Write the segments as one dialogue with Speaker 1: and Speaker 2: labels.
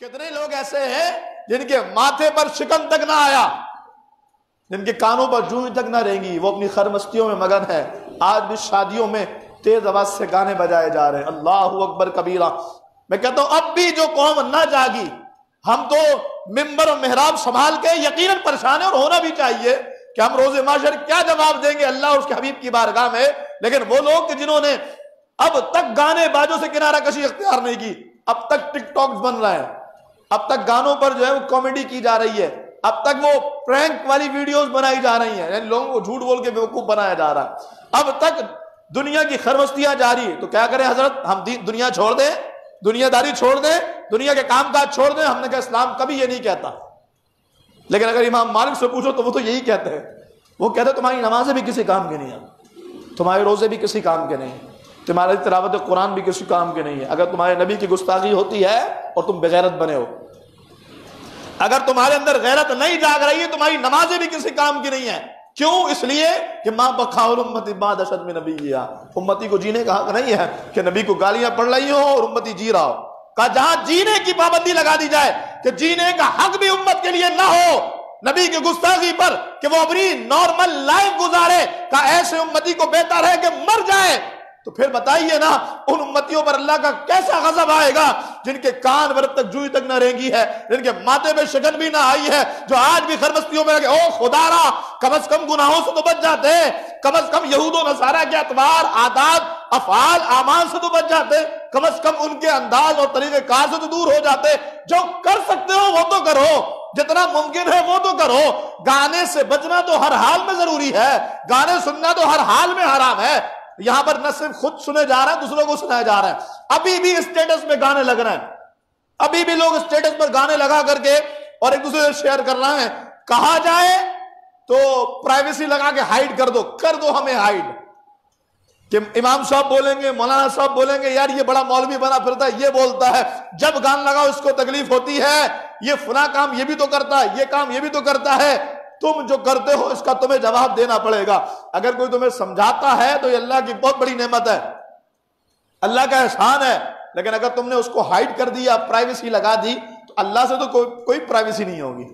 Speaker 1: کتنے لوگ ایسے ہیں جن کے ماتھے پر شکن تک نہ آیا، جن کے کانوں پر جوئی تک نہ رہیں گی، وہ اپنی خرمستیوں میں مگن ہے۔ آج بھی شادیوں میں تیز آواز سے گانے بجائے جا رہے ہیں، اللہ اکبر کبیرہ۔ میں کہتا ہوں اب بھی جو قوم نہ جاگی، ہم تو ممبر و محراب سنبھال کے یقیناً پریشان ہیں، اور ہونا بھی چاہیے کہ ہم روز محشر کیا جواب دیں گے اللہ اور اس کے حبیب کی بارگاہ میں۔ لیکن وہ لوگ جنہوں نے اب تک گانے بازوں سے کنارہ کشی اختیار نہیں کی، اب تک ٹک ٹاکس بن رہے ہیں، اب تک گانوں پر جو ہے وہ کامیڈی کی جا رہی ہے، اب تک وہ پرینک والی ویڈیوز بنائی جا رہی ہیں، یعنی لوگوں کو جھوٹ بول کے بیوقوف بنایا جا رہا ہے، اب تک دنیا کی خرمستیاں جاری ہے۔ تو کیا کریں حضرت، ہم دنیا چھوڑ دیں، دنیا داری چھوڑ دیں، دنیا کے کام کاج چھوڑ دیں؟ ہم نے کہا اسلام کبھی یہ نہیں کہتا، لیکن اگر امام مالک سے پوچھو تو وہ تو یہی کہتے ہیں، وہ کہتے ہیں تمہاری نمازیں بھی کسی کام کی نہیں ہیں، تمہارے روزے بھی کسی کام کے نہیں ہیں، تمہاری تلاوت قرآن بھی کسی کام کی نہیں ہے، اگر تمہارے نبی کی گستاخی ہوتی ہے اور تم بغیرت بنے ہو، اگر تمہارے اندر غیرت نہیں جاگ رہی ہے، تمہاری نمازیں بھی کسی کام کی نہیں ہیں۔ کیوں؟ اس لیے کہ ماں بخاور امتی بعد اشد من نبیھا، امتی کو جینے کا حق نہیں ہے کہ نبی کو گالیاں پڑ رہی ہو اور امتی جی رہا ہو۔ کہا جہاں جینے کی پابندی لگا دی جائے کہ جینے کا حق بھی امت کے لیے نہ ہو نبی کی گستاخی پر، کہ وہ اپنی نارمل لائف گزارے، کہا ایسے امتی کو بہتر ہے کہ مر جائے۔ تو پھر بتائیے نا ان امتیوں پر اللہ کا کیسا غضب آئے گا جن کے کان ورب تک جوئی تک نہ رینگی ہے، جن کے ماتھے پہ شگن بھی نہ آئی ہے، جو آج بھی خرمستیوں میں لگے۔ او خدا را، کم از کم گناہوں سے تو بچ جاتے، کم از کم یہود و نصارہ کے اطوار، عادات، افعال، اعمال سے تو بچ جاتے، کم از کم ان کے انداز اور طریقہ کار سے تو دور ہو جاتے۔ جو کر سکتے ہو وہ تو کرو، جتنا ممکن ہے وہ تو کرو۔ گانے سے بچنا تو ہر حال میں ضروری ہے، گانے سننا تو ہر حال میں حرام ہے۔ یہاں پر نہ صرف خود سنے جا رہے ہیں، دوسروں کو سنایا جا رہا ہے۔ ابھی بھی اسٹیٹس میں گانے لگ رہے ہیں، ابھی بھی لوگ اسٹیٹس پر گانے لگا کر کے اور ایک دوسرے سے شیئر کر رہے ہیں۔ کہا جائے تو پرائیویسی لگا کے ہائیڈ کر دو ہمیں ہائیڈ، کہ امام صاحب بولیں گے، مولانا صاحب بولیں گے، یار یہ بڑا مولوی بنا پھرتا ہے، یہ بولتا ہے، جب گان لگاؤ اس کو تکلیف ہوتی ہے، یہ فلاں کام یہ بھی تو کرتا ہے، یہ کام یہ بھی تو کرتا ہے۔ تم جو کرتے ہو اس کا تمہیں جواب دینا پڑے گا۔ اگر کوئی تمہیں سمجھاتا ہے تو یہ اللہ کی بہت بڑی نعمت ہے، اللہ کا احسان ہے، لیکن اگر تم نے اس کو ہائیڈ کر دیا، پرائیویسی لگا دی، تو اللہ سے تو کوئی پرائیویسی نہیں ہوگی،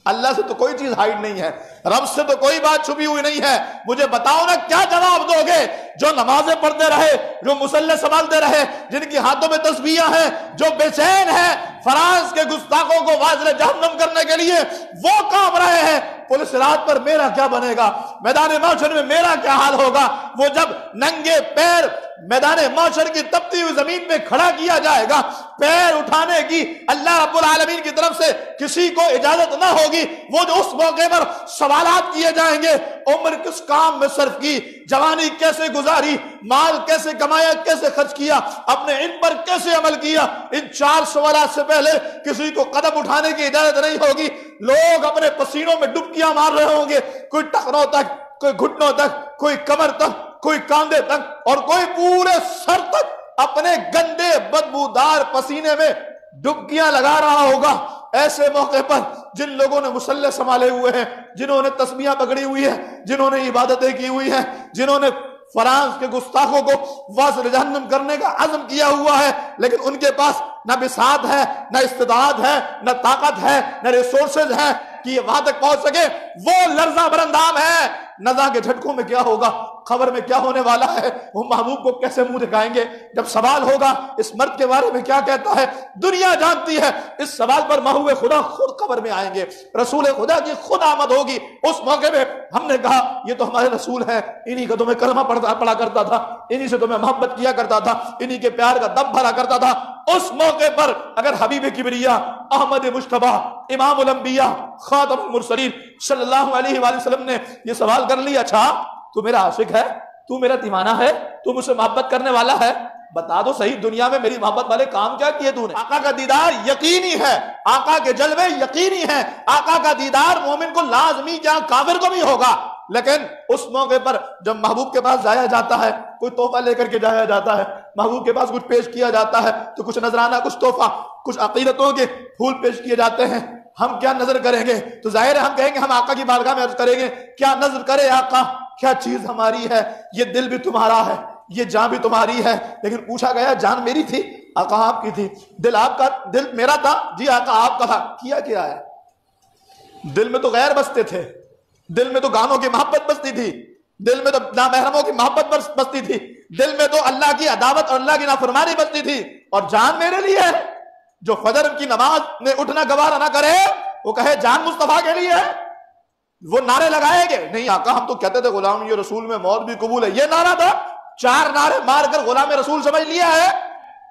Speaker 1: اللہ سے تو کوئی چیز ہائیڈ نہیں ہے، رب سے تو کوئی بات چھپی ہوئی نہیں ہے۔ مجھے بتاؤ نا کیا جواب دو گے جو نمازیں پڑھتے رہے، جو مصلی سنبھالتے رہے، جن کی ہاتھوں میں تسبیحاں ہیں، جو بے چین ہیں، فرانس کے گستاخوں کو واصل جہنم کرنے کے لیے وہ کام رہے ہیں، پولیس رات پر میرا کیا بنے گا، میدان معاشر میں میرا کیا حال ہوگا؟ وہ جب ننگے پیر میدان معاشر کی تپتی ہوئی زمین پہ کھڑا کیا جائے گا، پیر اٹھانے کی اللہ رب العالمین کی طرف سے کسی کو اجازت نہ ہوگی، وہ جو اس موقع پر سوالات کیے جائیں گے، عمر کس کام میں صرف کی، جوانی کیسے گزاری، مال کیسے کمایا، کیسے خرچ کیا، اپنے ان پر کیسے عمل کیا، ان 4 سوالات سے پہلے کسی کو قدم اٹھانے کی اجازت نہیں ہوگی۔ لوگ اپنے پسینوں میں ڈبکیاں مار رہے ہوں گے، کوئی ٹخنوں تک، کوئی گھٹنوں تک، کوئی کمر تک، کوئی کاندھے تک، اور کوئی پورے سر تک اپنے گندے بدبودار پسینے میں ڈبکیاں لگا رہا ہوگا۔ ایسے موقع پر جن لوگوں نے مصلی سنبھالے ہوئے ہیں، جنہوں نے تسبیحاں پکڑی ہوئی ہیں، جنہوں نے عبادتیں کی ہوئی ہیں، جنہوں نے فرانس کے گستاخوں کو واصل جہنم کرنے کا عزم کیا ہوا ہے، لیکن ان کے پاس نہ بساط ہے، نہ استطاعت ہے، نہ طاقت ہے، نہ ریسورسز ہیں کہ یہ وہاں تک پہنچ سکے، وہ لرزہ بر اندام ہے۔ نزا کے جھٹکوں میں کیا ہوگا، خبر میں کیا ہونے والا ہے، وہ محبوب کو کیسے منہ دکھائیں گے، جب سوال ہوگا اس مرد کے بارے میں کیا کہتا ہے، دنیا جانتی ہے۔ اس سوال پر محبوب خدا خود قبر میں آئیں گے، رسول خدا کی خود آمد ہوگی۔ اس موقع میں ہم نے کہا یہ تو ہمارے رسول ہیں، انہی کا تمہیں کلمہ پڑھا کرتا تھا، انہی سے تمہیں محبت کیا کرتا تھا، انہی کے پیار کا دم بھرا کرتا تھا۔ اس موقع پر اگر حبیب کبریا احمد مجتبی امام الانبیاء خاتم المرسلین صلی اللہ علیہ وآلہ وسلم نے یہ سوال کر لیا، اچھا تو میرا عاشق ہے، تو میرا دیوانہ ہے، تو مجھ سے محبت کرنے والا ہے، بتا دو صحیح دنیا میں میری محبت والے کام کیا کیے تو نے؟ آقا کا دیدار یقینی ہے، آقا کے جلوے یقینی ہیں، آقا کا دیدار مومن کو لازمی کیا کافر کو بھی ہوگا۔ لیکن اس موقع پر جب محبوب کے پاس جایا جاتا ہے، کوئی تحفہ لے کر کے جایا جاتا ہے، محبوب کے پاس کچھ پیش کیا جاتا ہے، تو کچھ نذرانہ، کچھ تحفہ، کچھ عقیدتوں کے پھول پیش کیے جاتے ہیں۔ ہم کیا نظر کریں گے؟ تو ظاہر ہے ہم کہیں گے، ہم آقا کی بارگاہ میں عرض کریں گے، کیا نظر کرے آقا، کیا چیز ہماری ہے، یہ دل بھی تمہارا ہے، یہ جان بھی تمہاری ہے، لیکن پوچھا گیا جان میری تھی؟ آقا آپ کی تھی۔ دل آپ کا؟ دل میرا تھا؟ جی آقا آپ کا تھا۔ کیا کیا ہے؟ دل میں تو غیر بستے تھے، دل میں تو گانوں کی محبت بستی تھی، دل میں تو نامحرموں کی محبت بستی تھی، دل میں تو اللہ کی عداوت اور اللہ کی نافرمانی بستی تھی، اور جان میرے لیے ہے؟ جو فجر کی نماز میں اٹھنا گوارا نہ کرے وہ کہے جان مصطفیٰ کے لیے ہے، وہ نعرے لگائے گے؟ نہیں آقا ہم تو کہتے تھے غلامی رسول میں موت بھی قبول ہے، یہ نعرہ تھا؟ 4 نعرے مار کر غلام رسول سمجھ لیا ہے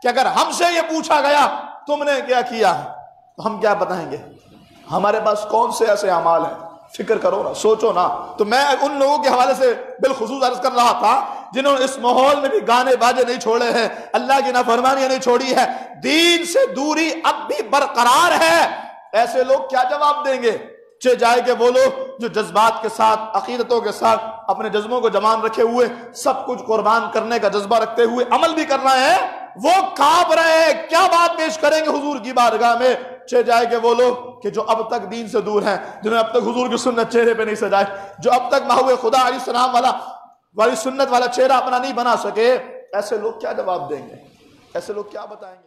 Speaker 1: کہ اگر ہم سے یہ پوچھا گیا تم نے کیا کیا تو ہم کیا بتائیں گے؟ ہمارے پاس کون سے ایسے اعمال ہیں؟ فکر کرو نا، سوچو نا۔ تو میں ان لوگوں کے حوالے سے بالخصوص عرض کر رہا تھا جنہوں نے اس ماحول میں بھی گانے باجے نہیں چھوڑے ہیں، اللہ کی نافرمانیاں نہیں چھوڑی ہے، دین سے دوری اب بھی برقرار ہے، ایسے لوگ کیا جواب دیں گے؟ چہ جائے کہ وہ لوگ جو جذبات کے ساتھ، عقیدتوں کے ساتھ اپنے جذبوں کو جمان رکھے ہوئے، سب کچھ قربان کرنے کا جذبہ رکھتے ہوئے عمل بھی کرنا ہے، وہ کانپ رہے ہیں، کیا بات پیش کریں گے حضور کی بارگاہ میں؟ چہ جائے کہ وہ لوگ کہ جو اب تک دین سے دور ہیں، جنہوں نے اب تک حضور کی سنت چہرے پہ نہیں سجائے، جو اب تک محو خدا علیہ السلام والی سنت والا چہرہ اپنا نہیں بنا سکے، ایسے لوگ کیا جواب دیں گے؟ ایسے لوگ کیا بتائیں گے؟